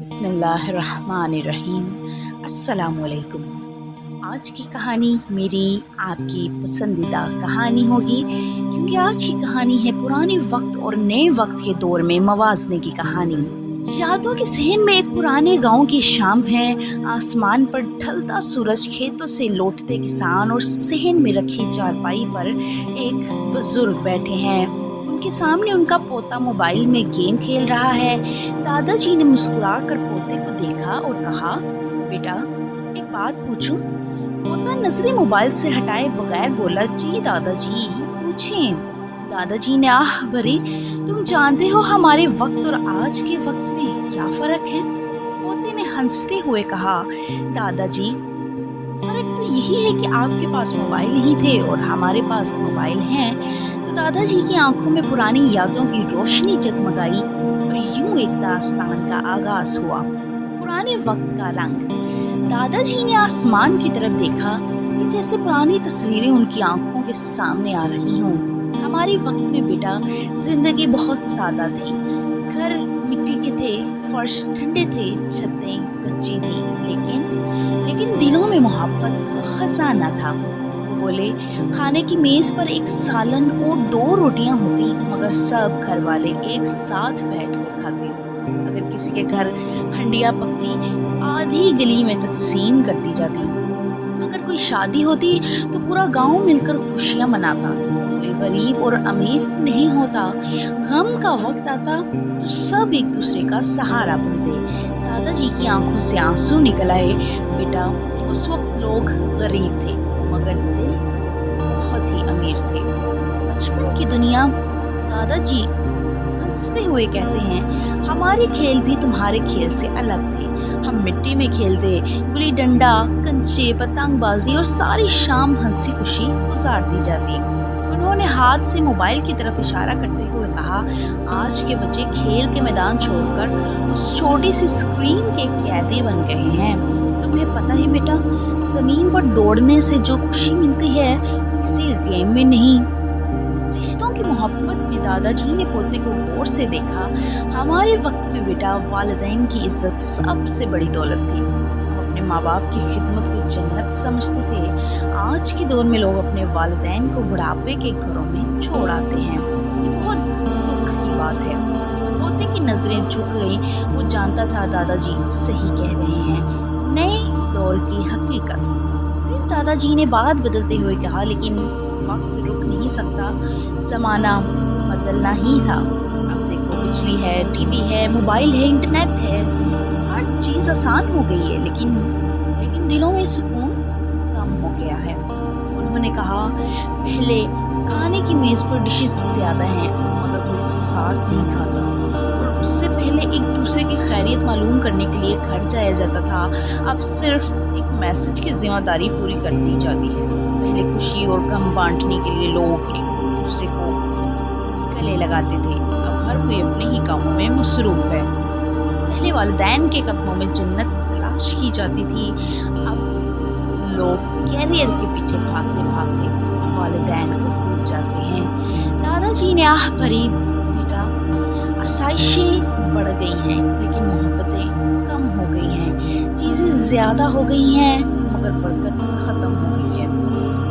बिस्मिल्लाहिर्रहमानिर्रहीम। अस्सलामुअलैकुम। आज की कहानी मेरी आपकी पसंदीदा कहानी होगी, क्योंकि आज की कहानी है पुराने वक्त और नए वक्त के दौर में मवाज़ने की कहानी। यादों के सहन में एक पुराने गांव की शाम है। आसमान पर ढलता सूरज, खेतों से लौटते किसान और सहन में रखी चारपाई पर एक बुजुर्ग बैठे हैं। उनके सामने उनका पोता मोबाइल में गेम खेल रहा है। दादाजी ने मुस्कुराकर पोते को देखा और कहा, बेटा एक बात पूछूं? पोता नजरें मोबाइल से हटाए बगैर बोला, जी दादाजी पूछें। दादाजी ने आह भरी, तुम जानते हो हमारे वक्त और आज के वक्त में क्या फर्क है? पोते ने हंसते हुए कहा, दादाजी फर्क तो यही है कि आपके पास मोबाइल नहीं थे और हमारे पास मोबाइल हैं। तो दादाजी की आंखों में पुरानी यादों की रोशनी जगमगाई और यूं एक दास्तान का आगाज हुआ। पुराने वक्त का रंग। दादाजी ने आसमान की तरफ देखा कि जैसे पुरानी तस्वीरें उनकी आंखों के सामने आ रही हों। हमारे वक्त में बेटा जिंदगी बहुत सादा थी। घर मिट्टी के थे, फर्श ठंडे थे, छतें कच्ची थी, लेकिन दिलों में मोहब्बत का खजाना था। वो बोले, खाने की मेज पर एक सालन और 2 रोटियां होती, मगर सब घर वाले एक साथ बैठकर खाते। अगर किसी के घर हंडिया पकती तो आधी गली में तकसीम कर दी जाती। अगर कोई शादी होती तो पूरा गांव मिलकर खुशियां मनाता। कोई गरीब और अमीर नहीं होता। गम का वक्त आता तो सब एक दूसरे का सहारा बनते। दादाजी की आंखों से आंसू निकल आए। बेटा उस वक्त लोग गरीब थे, मगर दिल बहुत ही अमीर थे। बचपन की दुनिया। दादाजी हंसते हुए कहते हैं, हमारे खेल भी तुम्हारे खेल से अलग थे। हम मिट्टी में खेलते, गुल्ली डंडा, कंचे, पतंगबाजी और सारी शाम हंसी खुशी गुजार दी जाती। उन्होंने हाथ से मोबाइल की तरफ इशारा करते हुए कहा, आज के बच्चे खेल के मैदान छोड़कर उस छोटी सी स्क्रीन के कैदी बन गए हैं। तुम्हें पता है बेटा, जमीन पर दौड़ने से जो खुशी मिलती है किसी गेम में नहीं। रिश्तों की मोहब्बत में दादाजी ने पोते को गौर से देखा। हमारे वक्त में बेटा वालिदैन की इज्जत सबसे बड़ी दौलत थी। हम अपने माँ बाप की खिदमत को जन्नत समझते थे। आज के दौर में लोग अपने वालिदैन को बुढ़ापे के घरों में छोड़ आते हैं। ये बहुत दुख की बात है। पोते की नजरें झुक गई। वो जानता था दादाजी सही कह रहे हैं। नए दौर की हकीकत। फिर दादाजी ने बात बदलते हुए कहा, लेकिन वक्त रुक नहीं सकता, ज़माना बदलना ही था। अब देखो, बिजली है, टीवी है, मोबाइल है, इंटरनेट है, हर चीज़ आसान हो गई है, लेकिन दिलों में सुकून कम हो गया है। उन्होंने कहा, पहले खाने की मेज़ पर डिशेस ज़्यादा हैं, मगर कोई साथ नहीं खाता। और उससे पहले एक दूसरे की खैरियत मालूम करने के लिए घर जाया जाता था। अब सिर्फ एक मैसेज की जिम्मेदारी पूरी कर दी जाती है। पहले खुशी और गम बांटने के लिए लोग एक दूसरे को गले लगाते थे। अब हर कोई अपने ही कामों में मसरूफ है। पहले वालिदैन के कदमों में जन्नत तलाश की जाती थी। अब लोग कैरियर के पीछे भागते भागते वालिदैन को भूल जाते हैं। दादाजी ने आह भरी, बेटा आसाइशें बढ़ गई हैं, लेकिन मोहब्बतें कम हो गई हैं। चीज़ें ज़्यादा हो गई हैं, मगर बरकत ख़त्म हो गई है।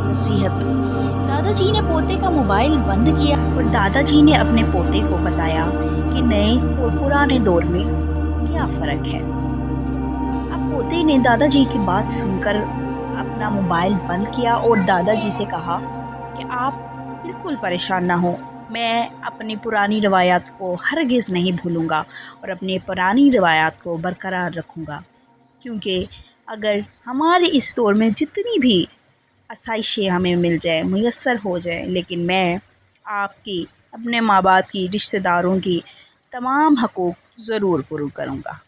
नसीहत। दादाजी ने पोते का मोबाइल बंद किया और दादाजी ने अपने पोते को बताया कि नए और पुराने दौर में क्या फ़र्क है। अब पोते ने दादाजी की बात सुनकर अपना मोबाइल बंद किया और दादाजी से कहा कि आप बिल्कुल परेशान ना हो। मैं अपनी पुरानी रवायात को हरगिज़ नहीं भूलूंगा और अपनी पुरानी रवायात को बरकरार रखूंगा, क्योंकि अगर हमारे इस दौर में जितनी भी आसाइशें हमें मिल जाए, मुयस्सर हो जाए, लेकिन मैं आपकी, अपने माँ बाप की, रिश्तेदारों की तमाम हकूक़ ज़रूर पूरा करूँगा।